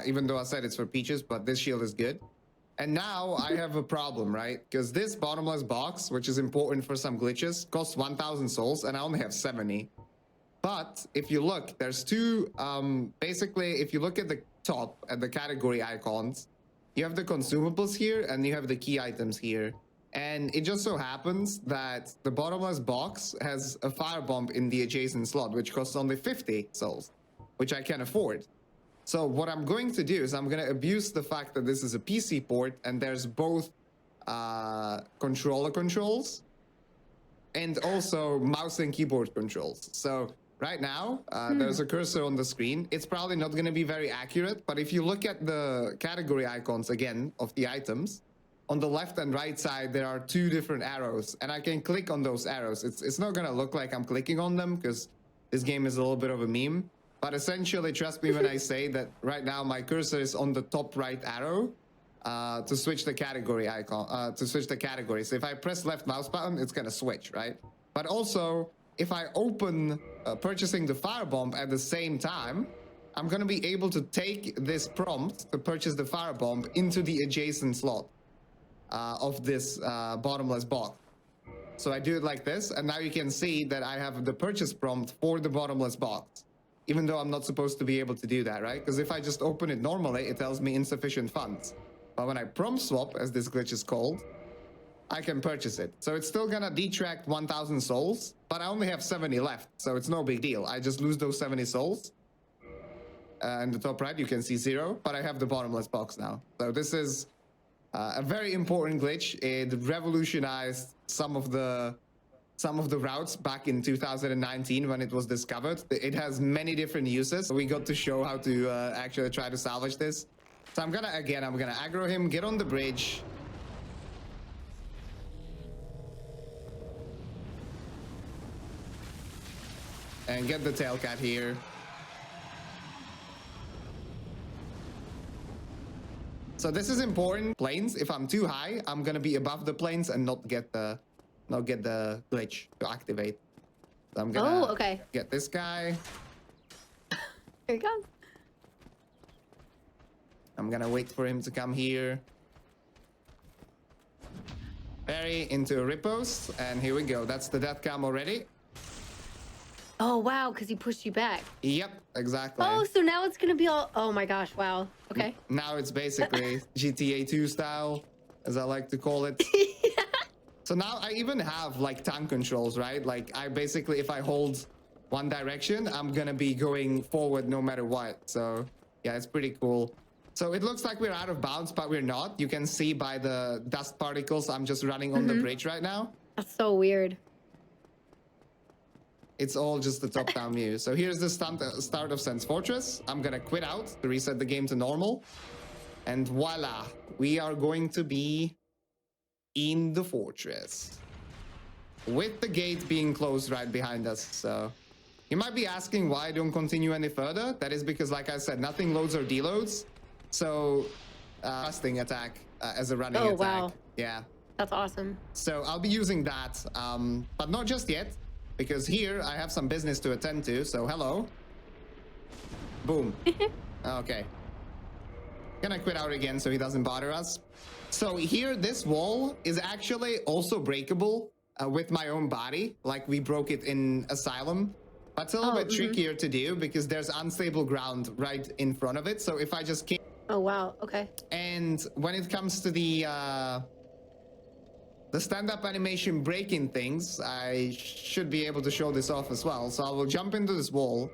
even though I said it's for peaches, but this shield is good. And now I have a problem, right? Because this bottomless box, which is important for some glitches, costs 1,000 souls, and I only have 70. But if you look, there's two, basically, if you look at the top, at the category icons, you have the consumables here, and you have the key items here. And it just so happens that the bottomless box has a firebomb in the adjacent slot, which costs only 50 souls, which I can afford. So what I'm going to do is I'm going to abuse the fact that this is a PC port and there's both controller controls and also mouse and keyboard controls. So right now, there's a cursor on the screen. It's probably not going to be very accurate, but if you look at the category icons again of the items, on the left and right side, there are two different arrows, and I can click on those arrows. It's not going to look like I'm clicking on them because this game is a little bit of a meme. But essentially, trust me when I say that right now my cursor is on the top right arrow to switch the category icon, to switch the category. So if I press left mouse button, it's going to switch, right? But also, if I open purchasing the firebomb at the same time, I'm going to be able to take this prompt to purchase the firebomb into the adjacent slot of this bottomless box. So I do it like this, and now you can see that I have the purchase prompt for the bottomless box. Even though I'm not supposed to be able to do that, right? Because if I just open it normally, it tells me insufficient funds. But when I prompt swap, as this glitch is called, I can purchase it. So it's still gonna detract 1,000 souls, but I only have 70 left, so it's no big deal. I just lose those 70 souls. In the top right, you can see 0, but I have the bottomless box now. So this is a very important glitch. It revolutionized some of the routes back in 2019 when it was discovered. It has many different uses. We got to show how to actually try to salvage this. So I'm gonna aggro him, get on the bridge. And get the tailcat here. So this is important. Planes, if I'm too high, I'm gonna be above the planes and not get the glitch to activate. So I'm gonna get this guy. Here he comes. I'm gonna wait for him to come here. Parry into a riposte, and here we go. That's the death cam already. Oh, wow, because he pushed you back. Yep, exactly. Oh, so now it's gonna be all... Oh my gosh, wow. Okay. Now it's basically GTA 2 style, as I like to call it. So now I even have like time controls, right? Like I basically, if I hold one direction, I'm gonna be going forward no matter what. So yeah, it's pretty cool. So it looks like we're out of bounds, but we're not. You can see by the dust particles, I'm just running on the bridge right now. That's so weird. It's all just the top-down view. So here's the start of Sense Fortress. I'm gonna quit out to reset the game to normal. And voila, we are going to be in the fortress with the gate being closed right behind us. So you might be asking why I don't continue any further. That is because, like I said, nothing loads or deloads. So thrusting attack as a running attack. Wow. Yeah, that's awesome. So I'll be using that, but not just yet, because here I have some business to attend to. So hello. Boom. Okay. Gonna quit out again so he doesn't bother us. So here, this wall is actually also breakable with my own body, like we broke it in Asylum. But it's a little bit trickier to do because there's unstable ground right in front of it. So if I just keep... Oh, wow. Okay. And when it comes to the stand-up animation breaking things, I should be able to show this off as well. So I will jump into this wall.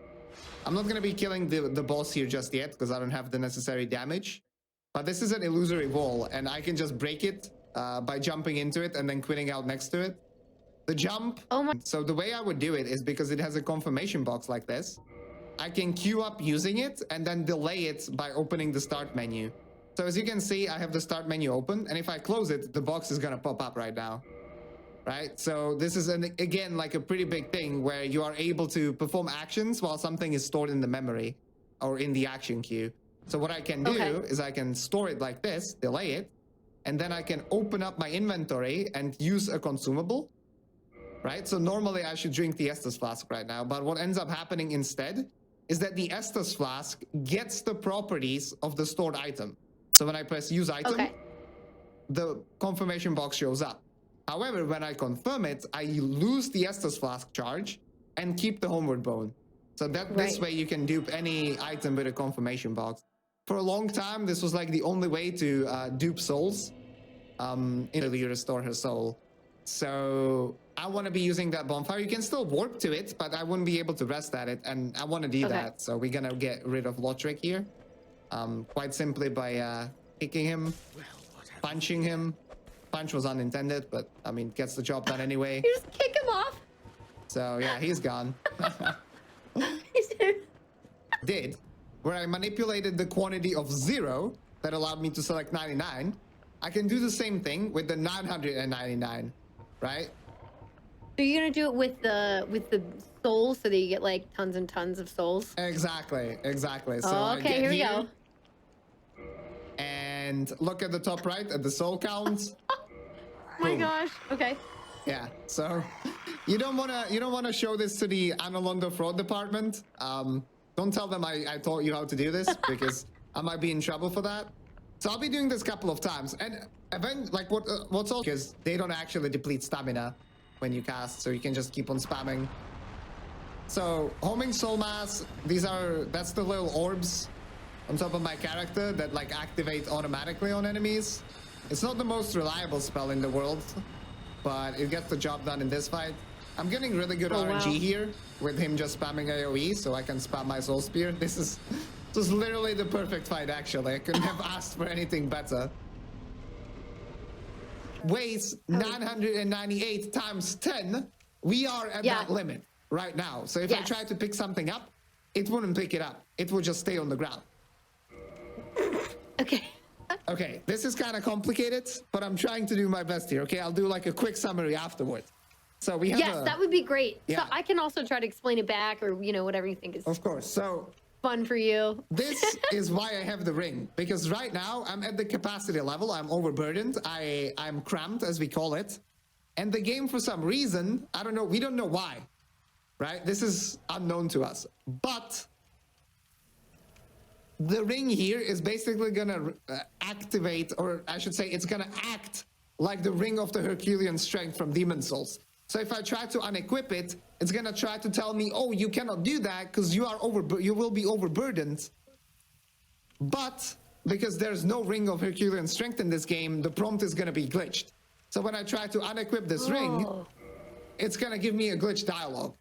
I'm not going to be killing the boss here just yet because I don't have the necessary damage. But this is an illusory wall, and I can just break it by jumping into it and then quitting out next to it. The jump... Oh my... So the way I would do it is because it has a confirmation box like this. I can queue up using it and then delay it by opening the start menu. So as you can see, I have the start menu open, and if I close it, the box is going to pop up right now. Right? So this is, again, like a pretty big thing where you are able to perform actions while something is stored in the memory or in the action queue. So what I can do is I can store it like this, delay it, and then I can open up my inventory and use a consumable, right? So normally I should drink the Estus flask right now, but what ends up happening instead is that the Estus flask gets the properties of the stored item. So when I press use item, Okay. the confirmation box shows up. However, when I confirm it, I lose the Estus flask charge and keep the homeward bone. So that this Right. way you can dupe any item with a confirmation box. For a long time, this was like the only way to dupe souls until you restore her soul. So I want to be using that bonfire. You can still warp to it, but I wouldn't be able to rest at it, and I want to do that. So we're gonna get rid of Lotrick here, quite simply by kicking him, punching him. Punch was unintended, but I mean, gets the job done anyway. You just kick him off. So yeah, he's gone. Did, where I manipulated the quantity of 0 that allowed me to select 99. I can do the same thing with the 999, right? So you're gonna do it with the souls, so that you get like tons and tons of souls. Exactly. So Oh, okay, here we go. And look at the top right at the soul count. Oh my Boom. gosh. Okay. Yeah. So you don't wanna show this to the Analondo fraud department. Don't tell them I taught you how to do this, because I might be in trouble for that. So I'll be doing this a couple of times, and what's also because they don't actually deplete stamina when you cast, so you can just keep on spamming. So homing soul mass, that's the little orbs on top of my character that like activate automatically on enemies. It's not the most reliable spell in the world, but it gets the job done in this fight. I'm getting really good RNG here with him just spamming AoE, so I can spam my soul spear. This is literally the perfect fight, actually. I couldn't have asked for anything better. Weighs 998 times 10. We are at that limit right now. So if I try to pick something up, it wouldn't pick it up. It would just stay on the ground. Okay. Okay, this is kind of complicated, but I'm trying to do my best here. Okay, I'll do like a quick summary afterward. So we have that would be great. Yeah. So I can also try to explain it back, or whatever you think is Of course. So fun for you. this is why I have the ring, because right now I'm at the capacity level. I'm overburdened. I'm cramped, as we call it. And the game, for some reason, I don't know, we don't know why, right? This is unknown to us. But the ring here is basically gonna activate, or I should say it's gonna act like the ring of the Herculean strength from Demon Souls. So if I try to unequip it, it's gonna try to tell me, oh, you cannot do that because you will be overburdened. But because there's no ring of Herculean strength in this game, the prompt is gonna be glitched. So when I try to unequip this ring, it's gonna give me a glitch dialogue.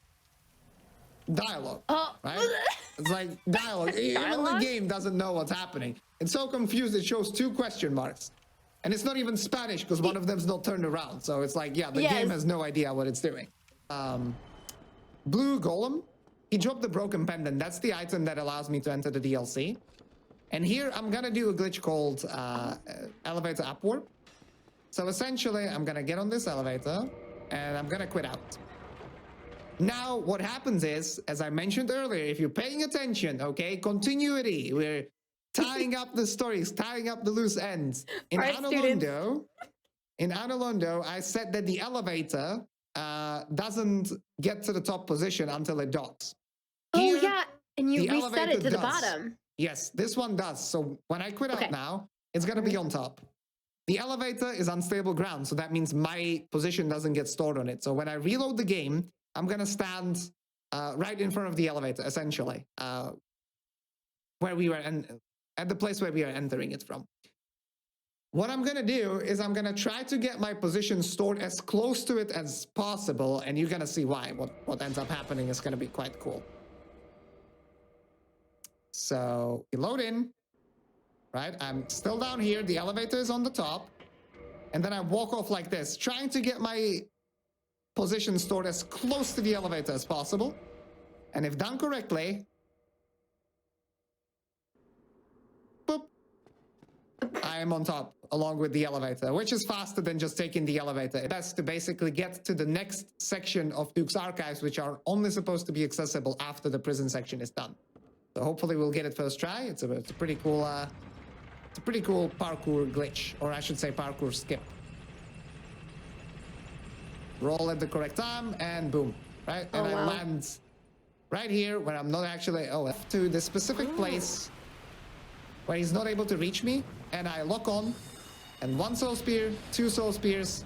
Right? It's like dialogue. Even the game doesn't know what's happening. It's so confused, it shows 2 question marks. And it's not even Spanish because one of them's not turned around. So it's like, yeah, the game has no idea what it's doing. Blue Golem, he dropped the broken pendant. That's the item that allows me to enter the DLC. And here I'm gonna do a glitch called elevator upwarp. So essentially, I'm gonna get on this elevator and I'm gonna quit out. Now, what happens is, as I mentioned earlier, if you're paying attention, okay, continuity, we're tying up the stories, tying up the loose ends. In Analondo, I said that the elevator doesn't get to the top position until it docks. Here, and you the reset it to the does. bottom. Yes, this one does. So when I quit out now, it's gonna be on top. The elevator is unstable ground, so that means my position doesn't get stored on it. So when I reload the game, I'm gonna stand right in front of the elevator, essentially, where we were at the place where we are entering it from. What I'm gonna do is I'm gonna try to get my position stored as close to it as possible, and you're gonna see why. What ends up happening is gonna be quite cool. So you load in, right? I'm still down here. The elevator is on the top, and then I walk off like this, trying to get my position stored as close to the elevator as possible. And if done correctly, boop, I am on top along with the elevator, which is faster than just taking the elevator. It has to basically get to the next section of Duke's archives, which are only supposed to be accessible after the prison section is done. So hopefully we'll get it first try. It's a pretty cool parkour glitch, or I should say parkour skip. Roll at the correct time and boom, right? And I land right here where I'm not actually to this specific place where he's not able to reach me, and I lock on, and 1 soul spear, 2 soul spears,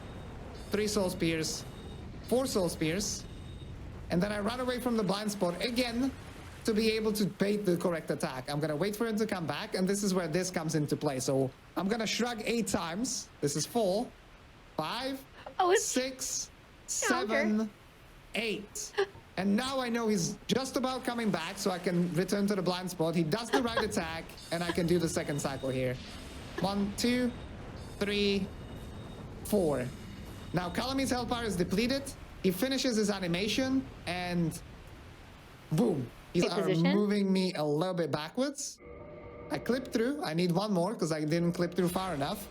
3 soul spears, 4 soul spears, and then I run away from the blind spot again to be able to bait the correct attack. I'm gonna wait for him to come back, and this is where this comes into play. So I'm gonna shrug 8 times. This is 4, 5, 6, 7, 8. And now I know he's just about coming back, so I can return to the blind spot. He does the right attack, and I can do the second cycle here. 1, 2, 3, 4. Now Calami's health bar is depleted. He finishes his animation, and boom. He's moving me a little bit backwards. I clip through. I need 1 more because I didn't clip through far enough.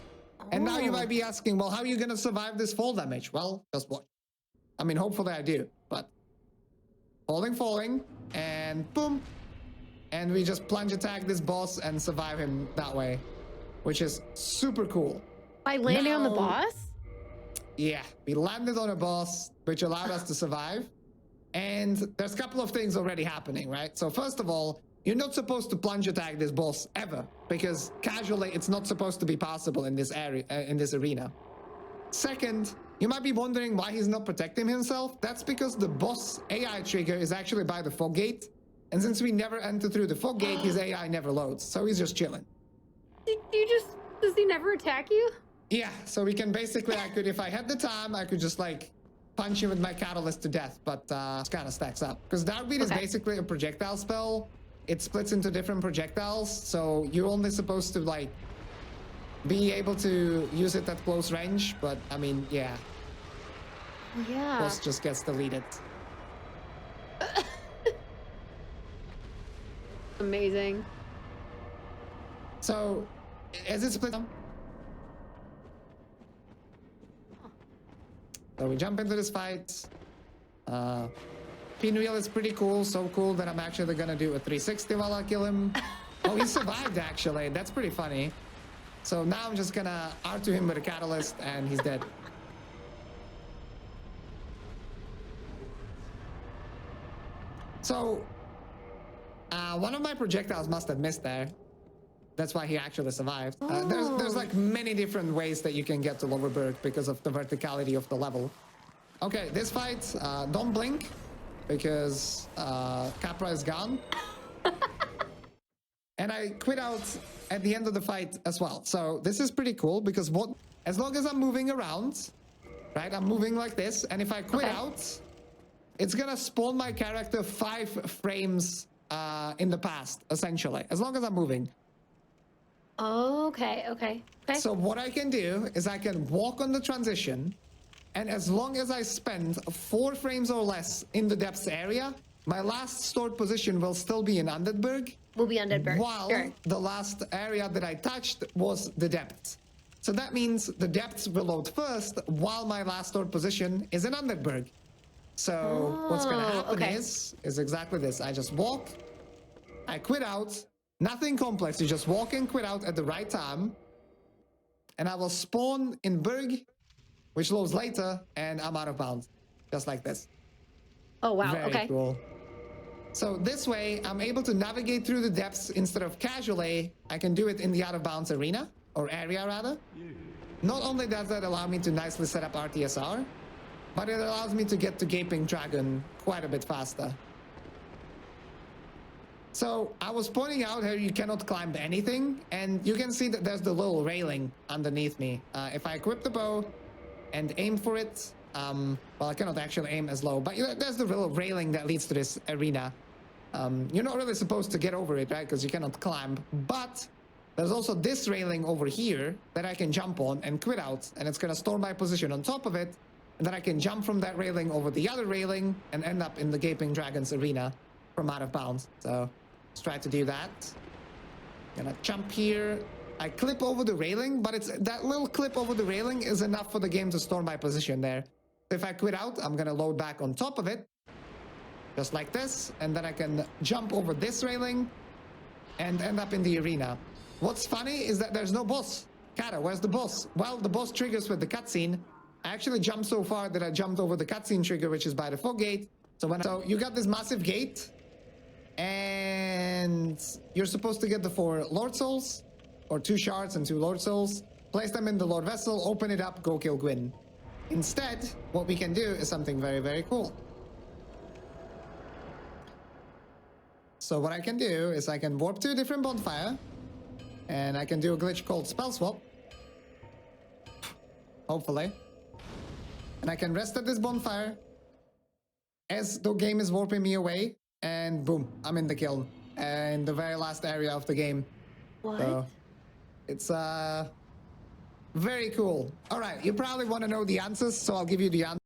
And now you might be asking, well, how are you going to survive this fall damage? Well, just watch. I mean, hopefully I do, but falling, and boom. And we just plunge attack this boss and survive him that way, which is super cool. By landing on the boss? Yeah, we landed on a boss, which allowed us to survive. And there's a couple of things already happening, right? So first of all, you're not supposed to plunge attack this boss ever, because casually it's not supposed to be possible in this area, in this arena. Second, you might be wondering why he's not protecting himself. That's because the boss AI trigger is actually by the fog gate. And since we never enter through the fog gate, his AI never loads. So he's just chilling. Does he never attack you? Yeah, so we can basically, if I had the time, I could just like punch him with my catalyst to death, but it kind of stacks up. Because Darkbeat is basically a projectile spell. It splits into different projectiles, so you're only supposed to like be able to use it at close range, but I mean, yeah. Yeah. Boss just gets deleted. Amazing. So, as it split, so we jump into this fight. Pinwheel is pretty cool, so cool that I'm actually gonna do a 360 while I kill him. Oh, he survived actually. That's pretty funny. So now I'm just gonna R2 him with a catalyst, and he's dead. So, one of my projectiles must have missed there. That's why he actually survived. There's like many different ways that you can get to Loverberg because of the verticality of the level. Okay, this fight, don't blink because Capra is gone. And I quit out at the end of the fight as well. So this is pretty cool because as long as I'm moving around, right? I'm moving like this, and if I quit out, it's gonna spawn my character 5 frames in the past, essentially, as long as I'm moving. Okay. So what I can do is I can walk on the transition, and as long as I spend 4 frames or less in the depths area, my last stored position will still be in Undeadburg. Will be Undeadburg. While the last area that I touched was the depths. So that means the depths will load first while my last stored position is in Undeadburg. So what's gonna happen is exactly this. I just walk, I quit out, nothing complex, you just walk and quit out at the right time, and I will spawn in Berg, which loads later, and I'm out of bounds. Just like this. Oh wow, Very cool. So this way, I'm able to navigate through the depths instead of casually. I can do it in the out-of-bounds arena, or area rather. Not only does that allow me to nicely set up RTSR, but it allows me to get to Gaping Dragon quite a bit faster. So I was pointing out how you cannot climb anything, and you can see that there's the little railing underneath me. If I equip the bow and aim for it, well, I cannot actually aim as low, but there's the little railing that leads to this arena. You're not really supposed to get over it, right? Because you cannot climb, but there's also this railing over here that I can jump on and quit out, and it's gonna store my position on top of it, and then I can jump from that railing over the other railing and end up in the Gaping Dragon's arena from out of bounds. So let's try to do that. Gonna jump here. I clip over the railing, but it's that little clip over the railing is enough for the game to store my position there. If I quit out, I'm gonna load back on top of it, just like this, and then I can jump over this railing and end up in the arena. What's funny is that there's no boss. Kata, where's the boss? Well, the boss triggers with the cutscene. I actually jumped so far that I jumped over the cutscene trigger, which is by the fog gate. So you got this massive gate, And you're supposed to get the 4 Lord Souls, or 2 shards and 2 Lord Souls. Place them in the Lord Vessel, open it up, go kill Gwyn. Instead, what we can do is something very, very cool. So what I can do is I can warp to a different bonfire, and I can do a glitch called Spell Swap. Hopefully. And I can rest at this bonfire as the game is warping me away, and boom, I'm in the kiln. And the very last area of the game. What? So it's very cool. All right, you probably want to know the answers, so I'll give you the answers.